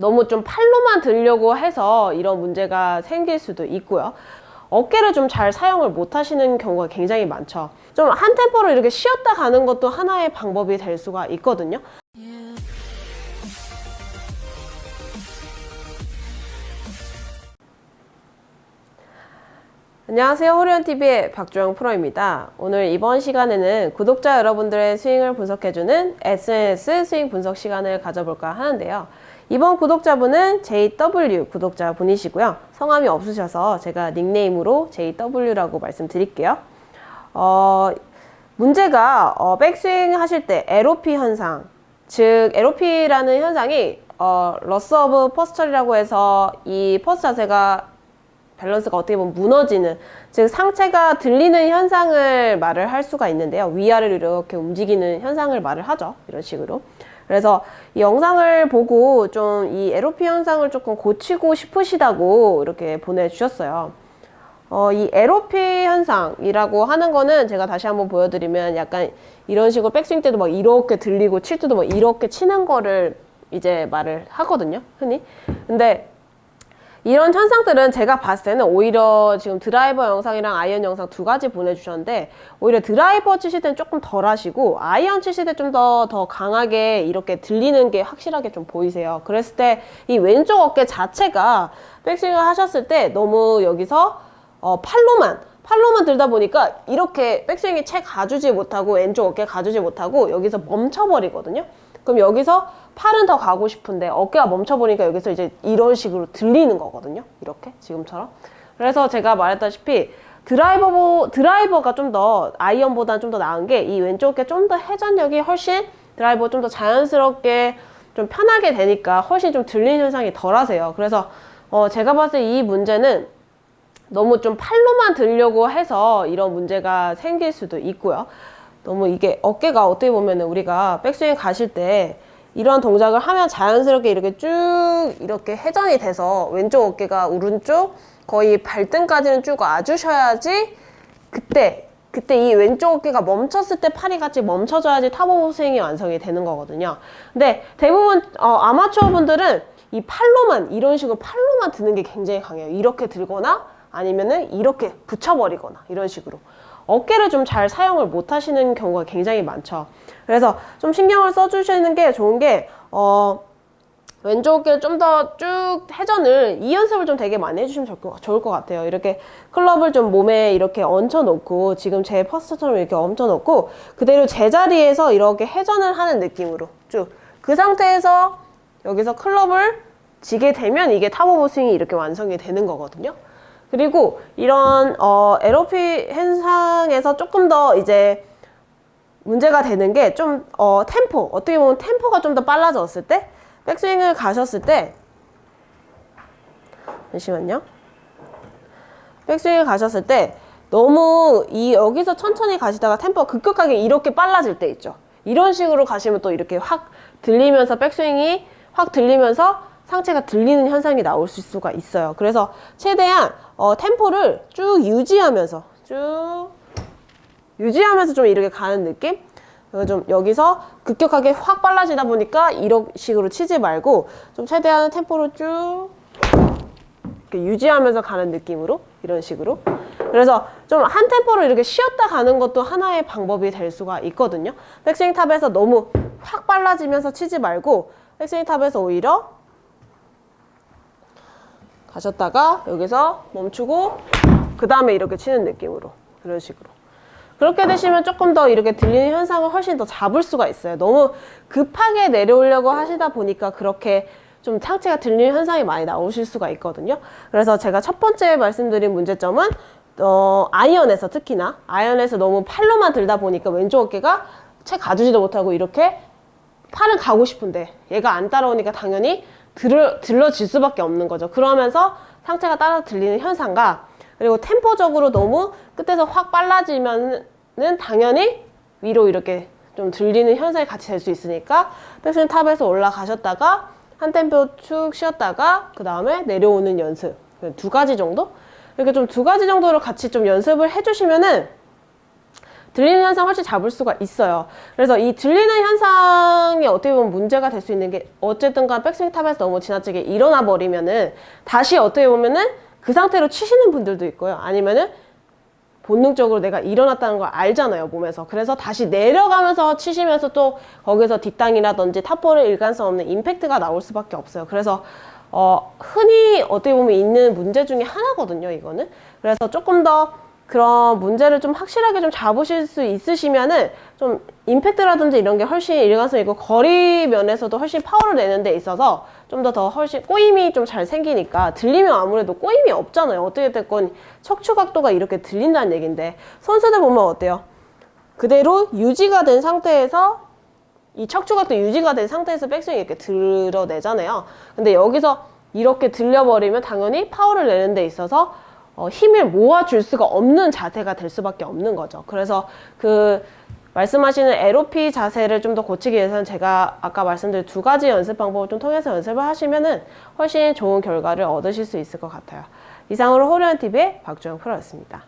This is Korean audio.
너무 좀 팔로만 들려고 해서 이런 문제가 생길 수도 있고요. 어깨를 좀 잘 사용을 못 하시는 경우가 굉장히 많죠. 좀 한 템포로 이렇게 쉬었다 가는 것도 하나의 방법이 될 수가 있거든요. 안녕하세요. 호리원TV의 박주영 프로입니다. 오늘 이번 시간에는 구독자 여러분들의 스윙을 분석해주는 SNS 스윙 분석 시간을 가져볼까 하는데요. 이번 구독자분은 JW 구독자분이시고요. 성함이 없으셔서 제가 닉네임으로 JW라고 말씀드릴게요. 문제가 백스윙 하실 때 LOP 현상, 즉 LOP라는 현상이 러스 오브 퍼스처리라고 해서 이 퍼스 자세가 밸런스가 어떻게 보면 무너지는, 즉 상체가 들리는 현상을 말을 할 수가 있는데요. 위아래로 이렇게 움직이는 현상을 말을 하죠. 이런 식으로. 그래서 이 영상을 보고 좀 이 LOP 현상을 조금 고치고 싶으시다고 이렇게 보내주셨어요. 이 LOP 현상이라고 하는 거는 제가 다시 한번 보여드리면 약간 이런 식으로 백스윙 때도 막 이렇게 들리고 칠 때도 막 이렇게 치는 거를 이제 말을 하거든요. 흔히. 근데 이런 현상들은 제가 봤을 때는 오히려 지금 드라이버 영상이랑 아이언 영상 두 가지 보내주셨는데, 오히려 드라이버 치실 때는 조금 덜 하시고 아이언 치실 때 좀 더 강하게 이렇게 들리는 게 확실하게 좀 보이세요. 그랬을 때 이 왼쪽 어깨 자체가 백스윙을 하셨을 때 너무 여기서 팔로만 들다 보니까 이렇게 백스윙이 채 가주지 못하고 왼쪽 어깨 가주지 못하고 여기서 멈춰버리거든요. 그럼 여기서 팔은 더 가고 싶은데 어깨가 멈춰버리니까 여기서 이제 이런 식으로 들리는 거거든요. 이렇게 지금처럼. 그래서 제가 말했다시피 드라이버가 좀 더 아이언보다는 좀 더 나은 게 이 왼쪽 어깨 좀 더 회전력이 훨씬 드라이버 좀 더 자연스럽게 좀 편하게 되니까 훨씬 좀 들리는 현상이 덜 하세요. 그래서 제가 봤을 때 이 문제는 너무 좀 팔로만 들려고 해서 이런 문제가 생길 수도 있고요. 너무 이게 어깨가 어떻게 보면은 우리가 백스윙 가실 때 이런 동작을 하면 자연스럽게 이렇게 쭉 이렇게 회전이 돼서 왼쪽 어깨가 오른쪽 거의 발등까지는 쭉 와주셔야지 그때 이 왼쪽 어깨가 멈췄을 때 팔이 같이 멈춰줘야지 탑오브 스윙이 완성이 되는 거거든요. 근데 대부분 아마추어 분들은 이 팔로만 이런 식으로 팔로만 드는 게 굉장히 강해요. 이렇게 들거나 아니면은 이렇게 붙여버리거나 이런 식으로 어깨를 좀 잘 사용을 못 하시는 경우가 굉장히 많죠. 그래서 좀 신경을 써주시는 게 좋은 게 왼쪽 어깨를 좀 더 쭉 회전을 이 연습을 좀 되게 많이 해주시면 좋을 것 같아요. 이렇게 클럽을 좀 몸에 이렇게 얹혀 놓고 지금 제 퍼스처럼 이렇게 얹혀 놓고 그대로 제자리에서 이렇게 회전을 하는 느낌으로 쭉 그 상태에서 여기서 클럽을 쥐게 되면 이게 탑오브 스윙이 이렇게 완성이 되는 거거든요. 그리고 이런 LOP 현상에서 조금 더 이제 문제가 되는 게 좀 템포, 어떻게 보면 템포가 좀 더 빨라졌을 때 백스윙을 가셨을 때 잠시만요. 백스윙을 가셨을 때 너무 여기서 천천히 가시다가 템포가 급격하게 이렇게 빨라질 때 있죠. 이런 식으로 가시면 또 이렇게 확 들리면서 백스윙이 확 들리면서 상체가 들리는 현상이 나올 수가 있어요. 그래서 최대한 템포를 쭉 유지하면서 좀 이렇게 가는 느낌? 좀 여기서 급격하게 확 빨라지다 보니까 이런 식으로 치지 말고 좀 최대한 템포를 쭉 이렇게 유지하면서 가는 느낌으로 이런 식으로. 그래서 좀 한 템포로 이렇게 쉬었다 가는 것도 하나의 방법이 될 수가 있거든요. 백스윙 탑에서 너무 확 빨라지면서 치지 말고 백스윙 탑에서 오히려 가셨다가 여기서 멈추고 그 다음에 이렇게 치는 느낌으로 이런 식으로. 그렇게 되시면 조금 더 이렇게 들리는 현상을 훨씬 더 잡을 수가 있어요. 너무 급하게 내려오려고 하시다 보니까 그렇게 좀 상체가 들리는 현상이 많이 나오실 수가 있거든요. 그래서 제가 첫 번째 말씀드린 문제점은 아이언에서 특히나 아이언에서 너무 팔로만 들다 보니까 왼쪽 어깨가 채 가주지도 못하고 이렇게 팔은 가고 싶은데 얘가 안 따라오니까 당연히 들러질 수밖에 없는 거죠. 그러면서 상체가 따라 들리는 현상과 그리고 템포적으로 너무 끝에서 확 빨라지면은 당연히 위로 이렇게 좀 들리는 현상이 같이 될 수 있으니까 백스윙 탑에서 올라가셨다가 한 템포 축 쉬었다가 그 다음에 내려오는 연습 두 가지 정도? 이렇게 좀 두 가지 정도를 같이 좀 연습을 해주시면은 들리는 현상 훨씬 잡을 수가 있어요. 그래서 이 들리는 현상이 어떻게 보면 문제가 될 수 있는 게 어쨌든 간 백스윙 탑에서 너무 지나치게 일어나 버리면은 다시 어떻게 보면은 그 상태로 치시는 분들도 있고요. 아니면은 본능적으로 내가 일어났다는 걸 알잖아요, 몸에서. 그래서 다시 내려가면서 치시면서 또 거기서 뒷땅이라든지 탑볼을 일관성 없는 임팩트가 나올 수밖에 없어요. 그래서 흔히 어떻게 보면 있는 문제 중에 하나거든요, 이거는. 그래서 조금 더 그런 문제를 좀 확실하게 좀 잡으실 수 있으시면은 좀 임팩트라든지 이런 게 훨씬 일관성 있고 거리 면에서도 훨씬 파워를 내는 데 있어서 좀 더 훨씬 꼬임이 좀 잘 생기니까 들리면 아무래도 꼬임이 없잖아요. 어떻게 됐건 척추 각도가 이렇게 들린다는 얘긴데 선수들 보면 어때요? 그대로 유지가 된 상태에서 이 척추 각도 유지가 된 상태에서 백스윙 이렇게 드러내잖아요. 근데 여기서 이렇게 들려버리면 당연히 파워를 내는 데 있어서 힘을 모아줄 수가 없는 자세가 될 수밖에 없는 거죠. 그래서 그 말씀하시는 LOP 자세를 좀 더 고치기 위해서는 제가 아까 말씀드린 두 가지 연습 방법을 좀 통해서 연습을 하시면은 훨씬 좋은 결과를 얻으실 수 있을 것 같아요. 이상으로 호리언TV의 박주영 프로였습니다.